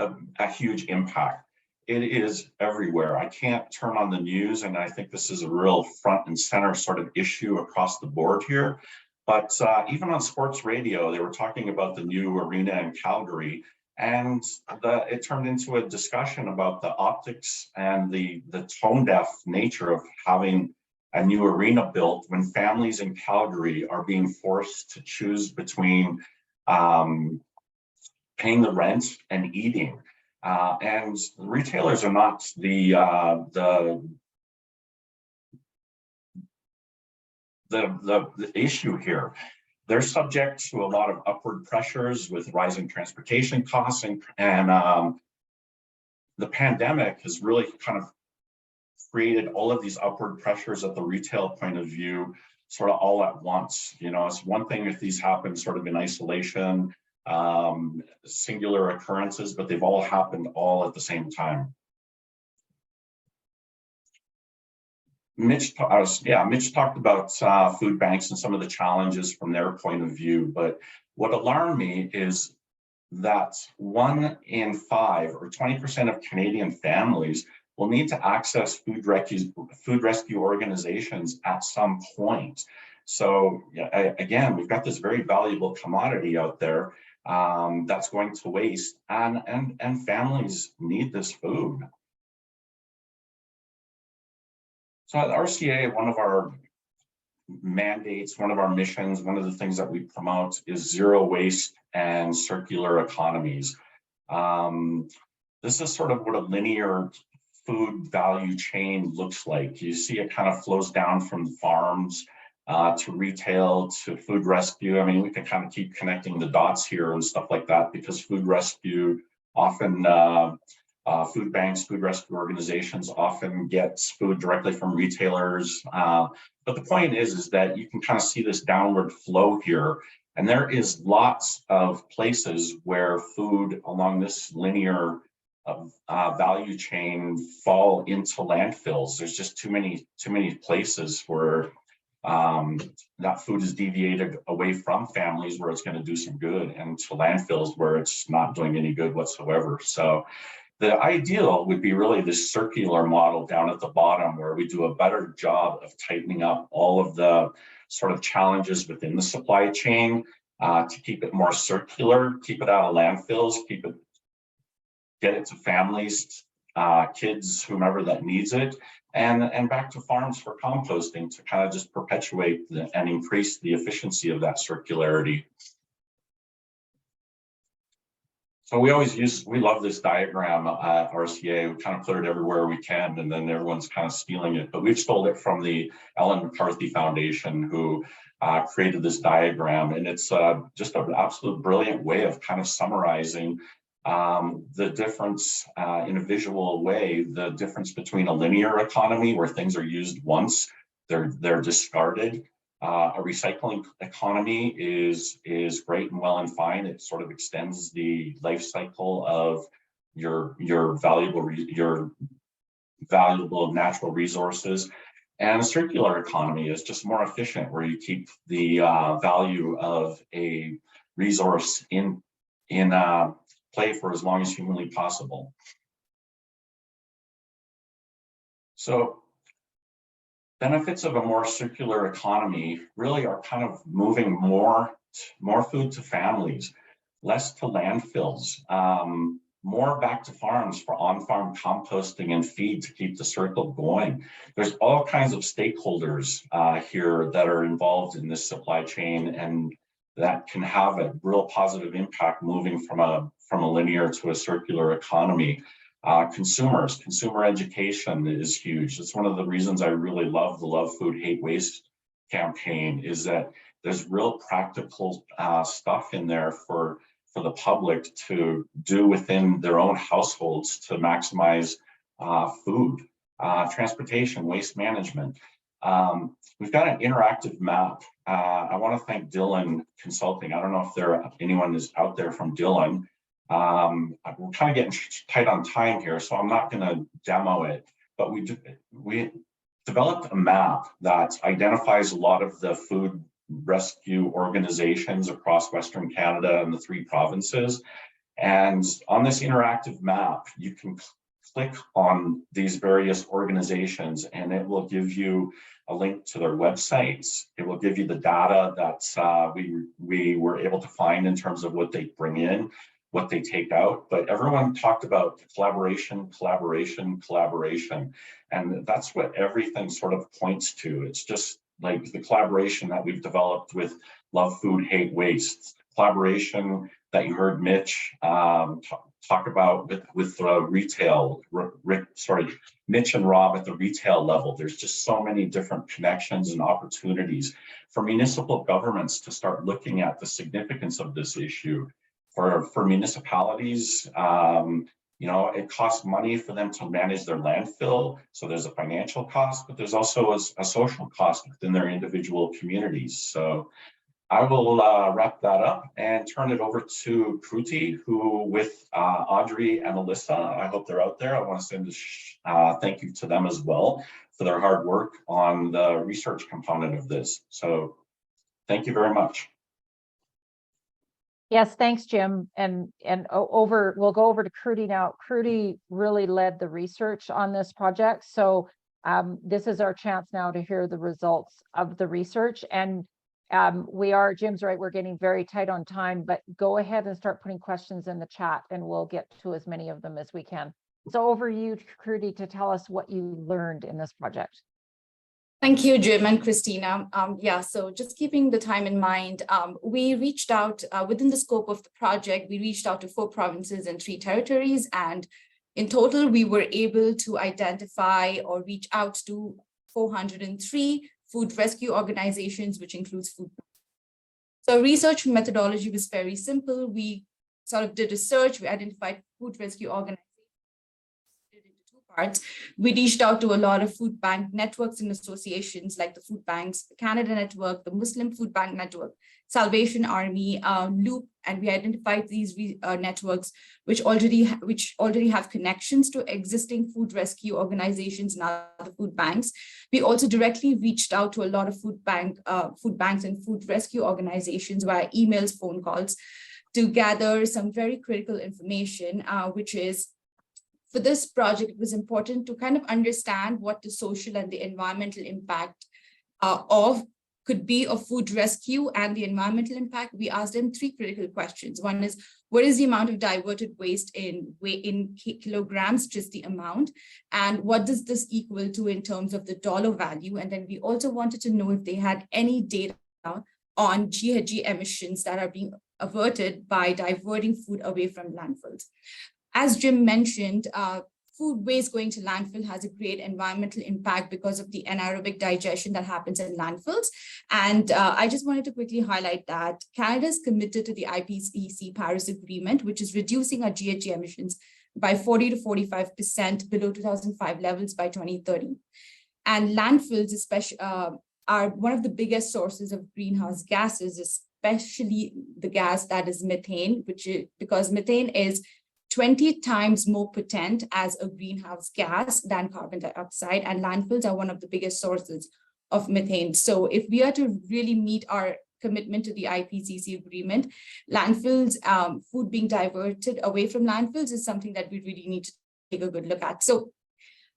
a huge impact. It is everywhere. I can't turn on the news, and I think this is a real front and center sort of issue across the board here. But even on sports radio, they were talking about the new arena in Calgary, and it turned into a discussion about the optics and the tone-deaf nature of having a new arena built when families in Calgary are being forced to choose between paying the rent and eating. And retailers are not the issue here. They're subject to a lot of upward pressures with rising transportation costs, and the pandemic has really kind of created all of these upward pressures at the retail point of view, sort of all at once. You know, it's one thing if these happen sort of in isolation, singular occurrences, but they've all happened all at the same time. Mitch talked about food banks and some of the challenges from their point of view, but what alarmed me is that 1 in 5 or 20% of Canadian families will need to access food rescue organizations at some point. So again, we've got this very valuable commodity out there that's going to waste, and families need this food. So at RCA, one of our mandates, one of our missions, one of the things that we promote is zero waste and circular economies. This is sort of what a linear food value chain looks like. You see it kind of flows down from farms to retail, to food rescue. I mean, we can kind of keep connecting the dots here and stuff like that, because food rescue often, food banks, food rescue organizations often gets food directly from retailers. But the point is that you can kind of see this downward flow here. And there is lots of places where food along this linear value chain fall into landfills. There's just too many places where that food is deviated away from families where it's going to do some good, and to landfills where it's not doing any good whatsoever. So the ideal would be really this circular model down at the bottom, where we do a better job of tightening up all of the sort of challenges within the supply chain to keep it more circular, keep it out of landfills, get it to families, kids, whomever that needs it, and back to farms for composting to kind of just perpetuate and increase the efficiency of that circularity. So we love this diagram at RCA. We kind of put it everywhere we can, and then everyone's kind of stealing it. But we've stole it from the Ellen MacArthur Foundation, who created this diagram. And it's just an absolute brilliant way of kind of summarizing the difference in a visual way, the difference between a linear economy where things are used once, they're discarded. A recycling economy is great and well and fine. It sort of extends the life cycle of your valuable natural resources. And a circular economy is just more efficient, where you keep the value of a resource in play for as long as humanly possible. So benefits of a more circular economy really are kind of moving more food to families, less to landfills, more back to farms for on-farm composting and feed to keep the circle going. There's all kinds of stakeholders here that are involved in this supply chain, and that can have a real positive impact moving from a linear to a circular economy. Consumer education is huge. It's one of the reasons I really love the Love Food, Hate Waste campaign, is that there's real practical stuff in there for the public to do within their own households to maximize food, transportation, waste management. We've got an interactive map. I want to thank Dylan Consulting. I don't know if anyone is out there from Dylan. We're kind of getting tight on time here, so I'm not going to demo it, but we developed a map that identifies a lot of the food rescue organizations across Western Canada and the 3 provinces. And on this interactive map, you can click on these various organizations, and it will give you a link to their websites. It will give you the data that we were able to find in terms of what they bring in, what they take out. But everyone talked about collaboration. And that's what everything sort of points to. It's just like the collaboration that we've developed with Love Food, Hate Waste, collaboration that you heard Mitch talk about with retail, Mitch and Rob at the retail level. There's just so many different connections and opportunities for municipal governments to start looking at the significance of this issue. For municipalities, it costs money for them to manage their landfill. So there's a financial cost, but there's also a social cost within their individual communities. So I will wrap that up and turn it over to Kruti, who with Audrey and Alyssa, I hope they're out there. I want to send a thank you to them as well for their hard work on the research component of this. So thank you very much. Yes, thanks, Jim. And we'll go over to Kruti now. Kruti really led the research on this project. So this is our chance now to hear the results of the research. And Jim's right, we're getting very tight on time, but go ahead and start putting questions in the chat and we'll get to as many of them as we can. So over to you, Kruti, to tell us what you learned in this project. Thank you, Jim and Christina. So just keeping the time in mind, we reached out within the scope of the project, we reached out to 4 provinces and 3 territories. And in total, we were able to identify or reach out to 403 food rescue organizations, which includes food. So research methodology was very simple. We sort of did a search, we identified food rescue organizations into 2 parts. parts. We reached out to a lot of food bank networks and associations like the Food Banks Canada Network, the Muslim Food Bank Network, Salvation Army, Loop, and we identified these networks which already have connections to existing food rescue organizations and other food banks. We also directly reached out to a lot of food banks and food rescue organizations via emails, phone calls, to gather some very critical information, which is, for this project, it was important to kind of understand what the social and the environmental impact could be of food rescue and the environmental impact. We asked them 3 critical questions. One is, what is the amount of diverted waste in kilograms, just the amount? And what does this equal to in terms of the dollar value? And then we also wanted to know if they had any data on GHG emissions that are being averted by diverting food away from landfills. As Jim mentioned, food waste going to landfill has a great environmental impact because of the anaerobic digestion that happens in landfills. And I just wanted to quickly highlight that Canada is committed to the IPCC Paris Agreement, which is reducing our GHG emissions by 40 to 45% below 2005 levels by 2030. And landfills especially are one of the biggest sources of greenhouse gases, especially the gas that is methane, because methane is 20 times more potent as a greenhouse gas than carbon dioxide, and landfills are one of the biggest sources of methane. So if we are to really meet our commitment to the IPCC agreement, landfills, food being diverted away from landfills is something that we really need to take a good look at. So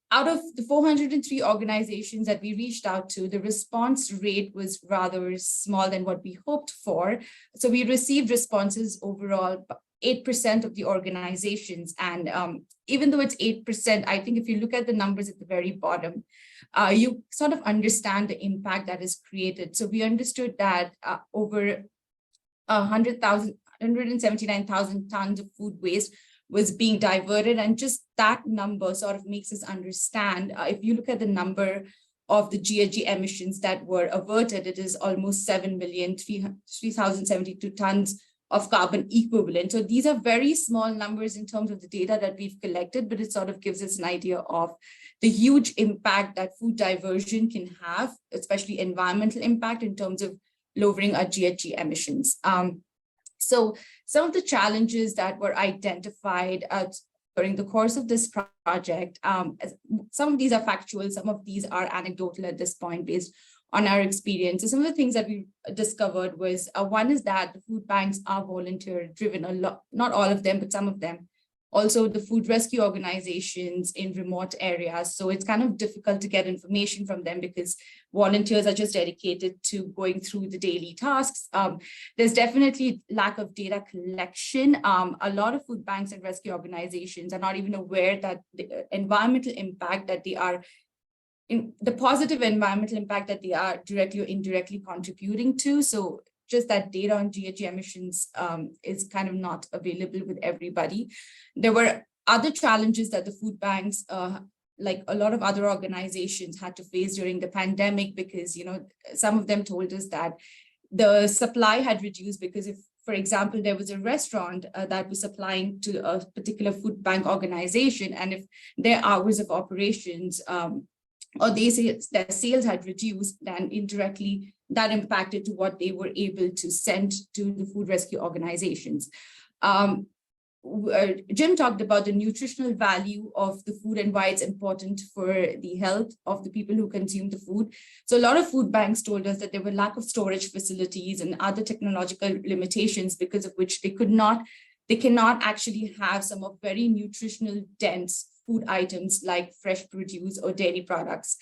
out of the 403 organizations that we reached out to, the response rate was rather small than what we hoped for. So we received responses overall 8% of the organizations. And even though it's 8%, I think if you look at the numbers at the very bottom, you sort of understand the impact that is created. So we understood that over 179,000 tons of food waste was being diverted. And just that number sort of makes us understand, if you look at the number of the GHG emissions that were averted, it is almost 7,003,072 tons of carbon equivalent. So these are very small numbers in terms of the data that we've collected, but it sort of gives us an idea of the huge impact that food diversion can have, especially environmental impact in terms of lowering our GHG emissions. So some of the challenges that were identified during the course of this project, some of these are factual, some of these are anecdotal at this point based on our experience. So some of the things that we discovered was, one is that the food banks are volunteer driven, a lot, not all of them, but some of them. Also the food rescue organizations in remote areas. So it's kind of difficult to get information from them because volunteers are just dedicated to going through the daily tasks. There's definitely lack of data collection. A lot of food banks and rescue organizations are not even aware that the environmental impact that they are the positive environmental impact that they are directly or indirectly contributing to. So just that data on GHG emissions is kind of not available with everybody. There were other challenges that the food banks, like a lot of other organizations, had to face during the pandemic because, you know, some of them told us that the supply had reduced because if, for example, there was a restaurant that was supplying to a particular food bank organization, and if their hours of operations or their sales had reduced, then indirectly that impacted to what they were able to send to the food rescue organizations. Jim talked about the nutritional value of the food and why it's important for the health of the people who consume the food. So a lot of food banks told us that there were lack of storage facilities and other technological limitations because of which they cannot actually have some of very nutritional dense food items like fresh produce or dairy products.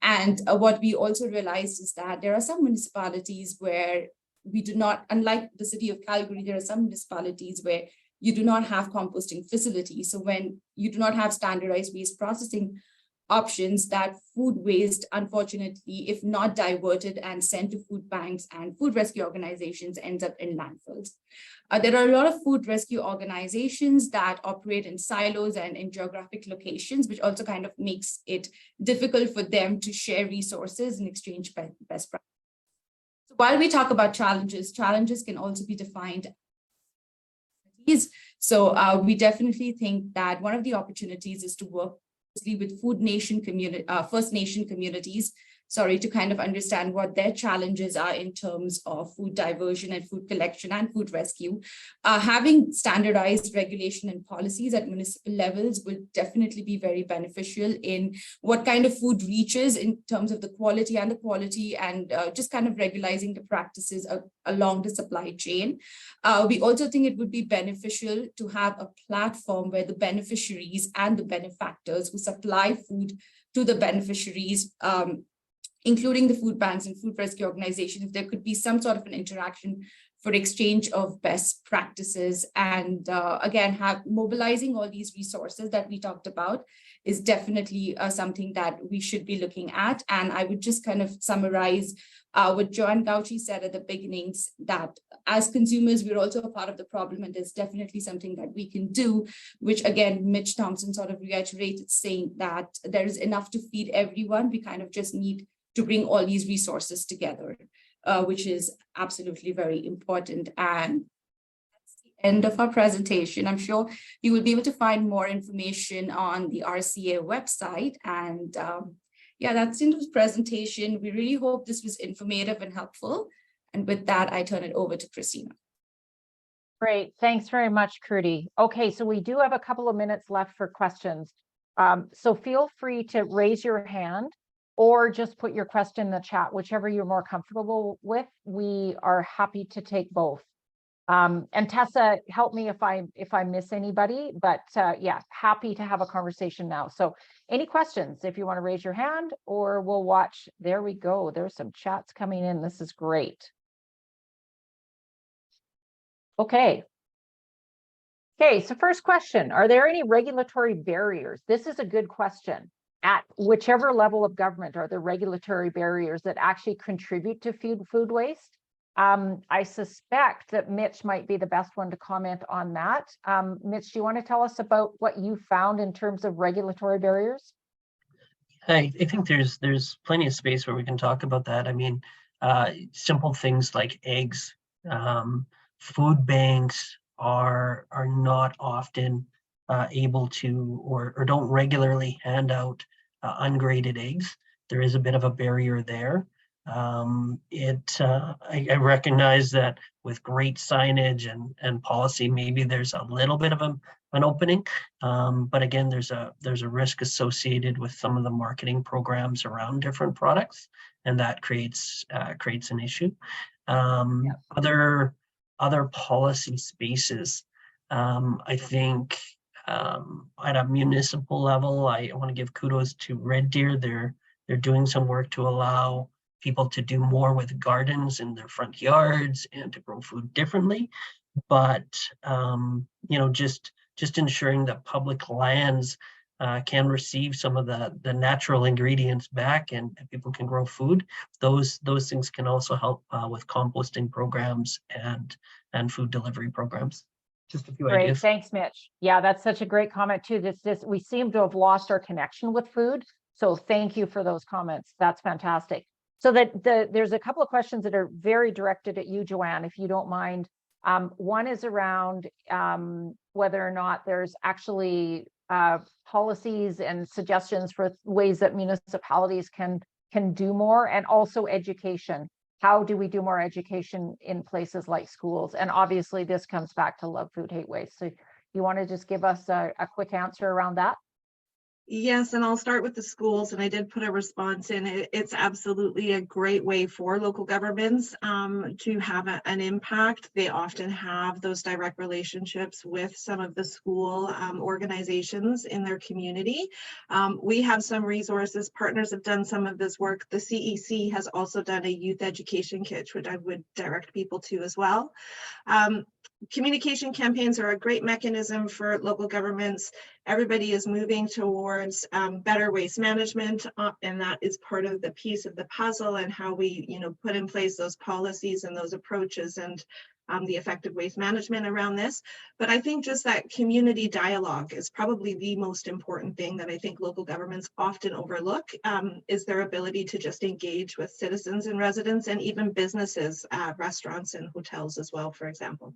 And what we also realized is that there are some municipalities where we do not, unlike the city of Calgary, there are some municipalities where you do not have composting facilities. So when you do not have standardized waste processing options, that food waste, unfortunately, if not diverted and sent to food banks and food rescue organizations, ends up in landfills. There are a lot of food rescue organizations that operate in silos and in geographic locations, which also kind of makes it difficult for them to share resources and exchange best practices. So while we talk about challenges, challenges can also be defined. So we definitely think that one of the opportunities is to work with First Nation communities, to kind of understand what their challenges are in terms of food diversion and food collection and food rescue. Having standardized regulation and policies at municipal levels will definitely be very beneficial in what kind of food reaches in terms of the quality and just kind of regularizing the practices along the supply chain. We also think it would be beneficial to have a platform where the beneficiaries and the benefactors who supply food to the beneficiaries, including the food banks and food rescue organizations, if there could be some sort of an interaction for exchange of best practices. And again, mobilizing all these resources that we talked about is definitely something that we should be looking at. And I would just kind of summarize what Joanne Gauci said at the beginnings, that as consumers, we're also a part of the problem, and there's definitely something that we can do, which again, Mitch Thompson sort of reiterated, saying that there is enough to feed everyone. We kind of just need to bring all these resources together, which is absolutely very important. And that's the end of our presentation. I'm sure you will be able to find more information on the RCA website. And yeah, that's the end of the presentation. We really hope this was informative and helpful. And with that, I turn it over to Christina. Great. Thanks very much, Kruti. Okay, so we do have a couple of minutes left for questions. So feel free to raise your hand or just put your question in the chat, whichever you're more comfortable with. We are happy to take both. And Tessa, help me if I miss anybody, but yeah, happy to have a conversation now. So any questions, if you want to raise your hand, or we'll watch. There we go. There's some chats coming in. This is great. Okay. Okay, so first question, are there any regulatory barriers? This is a good question. At whichever level of government, are there regulatory barriers that actually contribute to food waste? I suspect that Mitch might be the best one to comment on that. Mitch, do you want to tell us about what you found in terms of regulatory barriers? I think there's plenty of space where we can talk about that. I mean, simple things like eggs, food banks are not often able to or don't regularly hand out ungraded eggs. There is a bit of a barrier there. I recognize that with great signage and policy, maybe there's a little bit of an opening, but again, there's a risk associated with some of the marketing programs around different products, and that creates an issue. Other policy spaces, I think. At a municipal level, I want to give kudos to Red Deer. They're doing some work to allow people to do more with gardens in their front yards and to grow food differently. But just ensuring that public lands can receive some of the natural ingredients back and people can grow food. Those things can also help with composting programs and food delivery programs. Just a few Great, ideas. thanks, Mitch. Yeah, that's such a great comment too. We seem to have lost our connection with food. So thank you for those comments. That's fantastic. So there's a couple of questions that are very directed at you, Joanne, if you don't mind. One is around whether or not there's actually policies and suggestions for ways that municipalities can do more, and also education. How do we do more education in places like schools? And obviously this comes back to Love Food, Hate Waste. So you want to just give us a quick answer around that? Yes, and I'll start with the schools, and I did put a response in. It's absolutely a great way for local governments to have an impact. They often have those direct relationships with some of the school organizations in their community. We have some resources. Partners have done some of this work. The CEC has also done a youth education kit, which I would direct people to as well. Communication campaigns are a great mechanism for local governments. Everybody is moving towards better waste management, and that is part of the piece of the puzzle, and how we, put in place those policies and those approaches and the effective waste management around this. But I think just that community dialogue is probably the most important thing that I think local governments often overlook, is their ability to just engage with citizens and residents, and even businesses, restaurants and hotels as well, for example.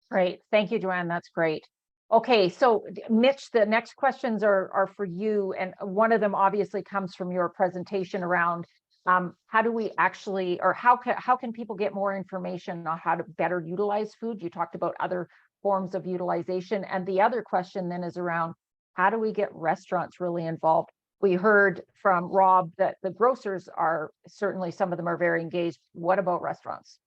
Great. Thank you, Joanne. That's great. Okay, so Mitch, the next questions are for you, and one of them obviously comes from your presentation around how do we actually, or how can people get more information on how to better utilize food? You talked about other forms of utilization, and the other question then is around how do we get restaurants really involved? We heard from Rob that the grocers are certainly, some of them are very engaged. What about restaurants?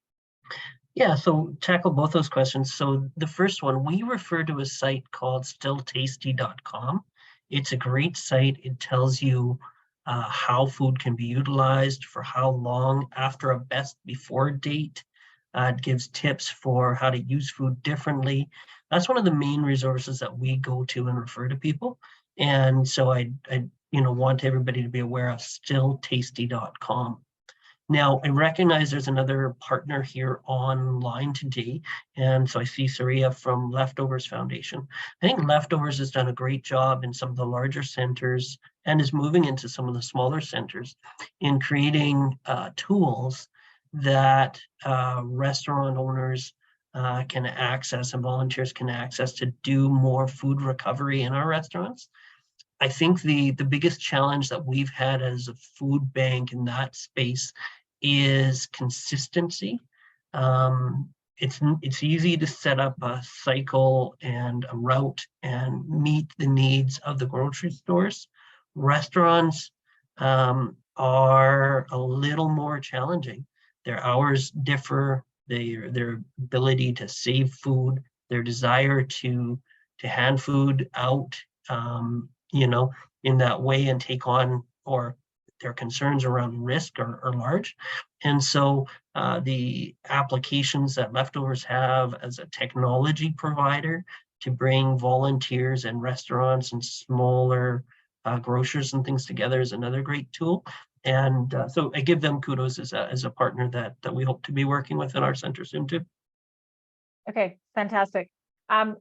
Yeah, so tackle both those questions. So the first one, we refer to a site called stilltasty.com. It's a great site. It tells you how food can be utilized, for how long, after a best before date. It gives tips for how to use food differently. That's one of the main resources that we go to and refer to people. And so I want everybody to be aware of stilltasty.com. Now, I recognize there's another partner here online today. And so I see Saria from Leftovers Foundation. I think Leftovers has done a great job in some of the larger centers and is moving into some of the smaller centers in creating tools that restaurant owners can access and volunteers can access to do more food recovery in our restaurants. I think the biggest challenge that we've had as a food bank in that space is consistency. It's easy to set up a cycle and a route and meet the needs of the grocery stores. Restaurants are a little more challenging. Their hours differ, their ability to save food, their desire to hand food out, in that way and take on, or their concerns around risk are large. And so the applications that Leftovers have as a technology provider to bring volunteers and restaurants and smaller grocers and things together is another great tool. And so I give them kudos as a partner that we hope to be working with in our center soon too. Okay, fantastic. I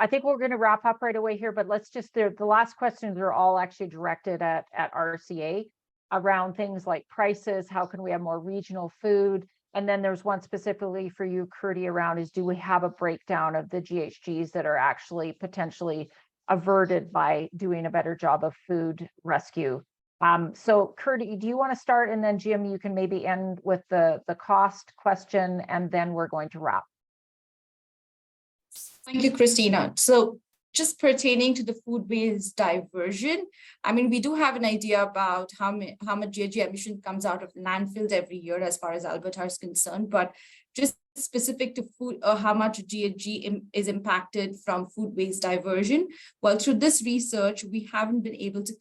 think we're going to wrap up right away here, but let's just, the last questions are all actually directed at RCA around things like prices. How can we have more regional food? And then there's one specifically for you, Curdy, around is, do we have a breakdown of the GHGs that are actually potentially averted by doing a better job of food rescue? So Curdy, do you want to start? And then Jim, you can maybe end with the cost question, and then we're going to wrap. Thank you, Christina. So just pertaining to the food waste diversion, I mean, we do have an idea about how much GHG emission comes out of landfills every year as far as Alberta is concerned, but just specific to food, how much GHG is impacted from food waste diversion. Well, through this research, we haven't been able to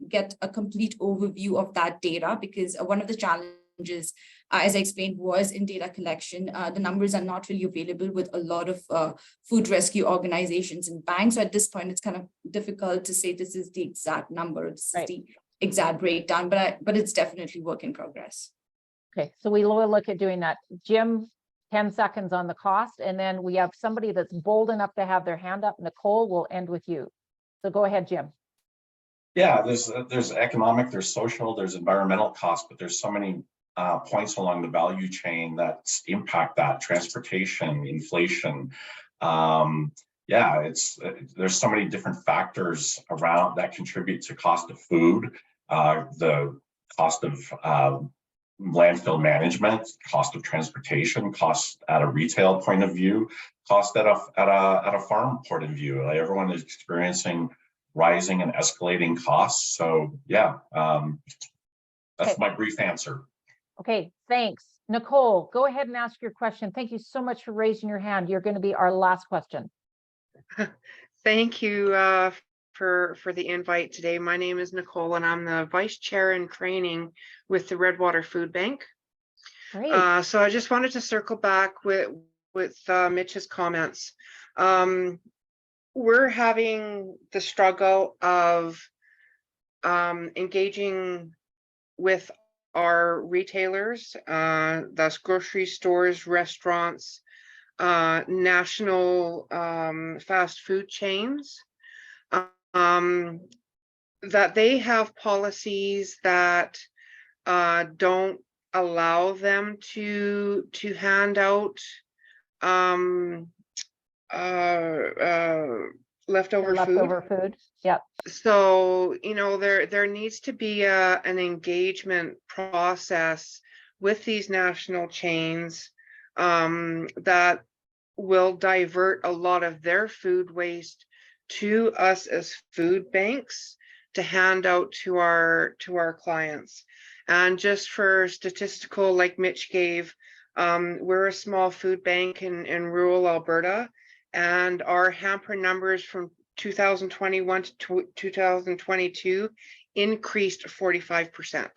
get a complete overview of that data, because one of the challenges, as I explained, was in data collection. The numbers are not really available with a lot of food rescue organizations and banks. So at this point, it's kind of difficult to say this is the exact number, this is the exact breakdown, but it's definitely work in progress. Okay, so we will look at doing that. Jim, 10 seconds on the cost, and then we have somebody that's bold enough to have their hand up. Nicole, we'll end with you. So go ahead, Jim. Yeah, there's economic, there's social, there's environmental costs, but there's so many points along the value chain that impact that: transportation, inflation. There's so many different factors around that contribute to cost of food, the cost of landfill management, cost of transportation, cost at a retail point of view, cost at a farm point of view. Like, everyone is experiencing rising and escalating costs. So yeah, that's my brief answer. Okay, thanks. Nicole, go ahead and ask your question. Thank you so much for raising your hand. You're going to be our last question. Thank you for the invite today. My name is Nicole, and I'm the Vice Chair in Training with the Redwater Food Bank. Great. So I just wanted to circle back with Mitch's comments. We're having the struggle of engaging with our retailers, that's grocery stores, restaurants, national fast food chains, that they have policies that don't allow them to hand out leftover food. Leftover food. Yep. So, you know, there needs to be an engagement process with these national chains that will divert a lot of their food waste to us as food banks to hand out to our clients. And just for statistical, like Mitch gave, we're a small food bank in rural Alberta, and our hamper numbers from 2021 to 2022 increased 45%.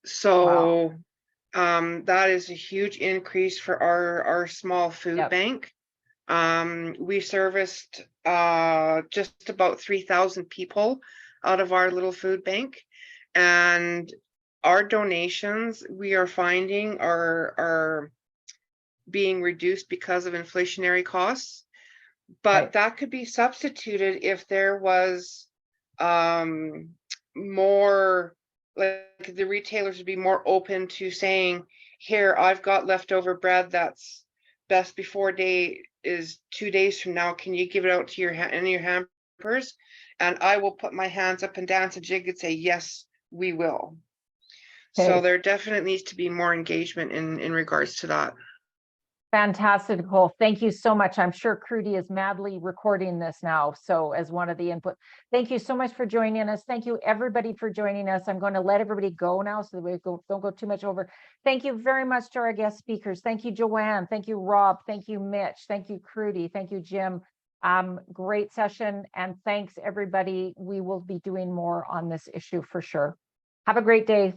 So that is a huge increase for our small food bank. We serviced just about 3,000 people out of our little food bank, and our donations, we are finding, are being reduced because of inflationary costs. But that could be substituted if there was more, like the retailers would be more open to saying, here, I've got leftover bread that's best before date is 2 days from now. Can you give it out to your hampers? And I will put my hands up and dance a jig and say, yes, we will. So there definitely needs to be more engagement in regards to that. Fantastic, Nicole. Thank you so much. I'm sure Crudy is madly recording this now. So as one of the input, thank you so much for joining us. Thank you everybody for joining us. I'm going to let everybody go now so that we don't go too much over. Thank you very much to our guest speakers. Thank you, Joanne. Thank you, Rob. Thank you, Mitch. Thank you, Crudy. Thank you, Jim. Great session. And thanks everybody. We will be doing more on this issue for sure. Have a great day.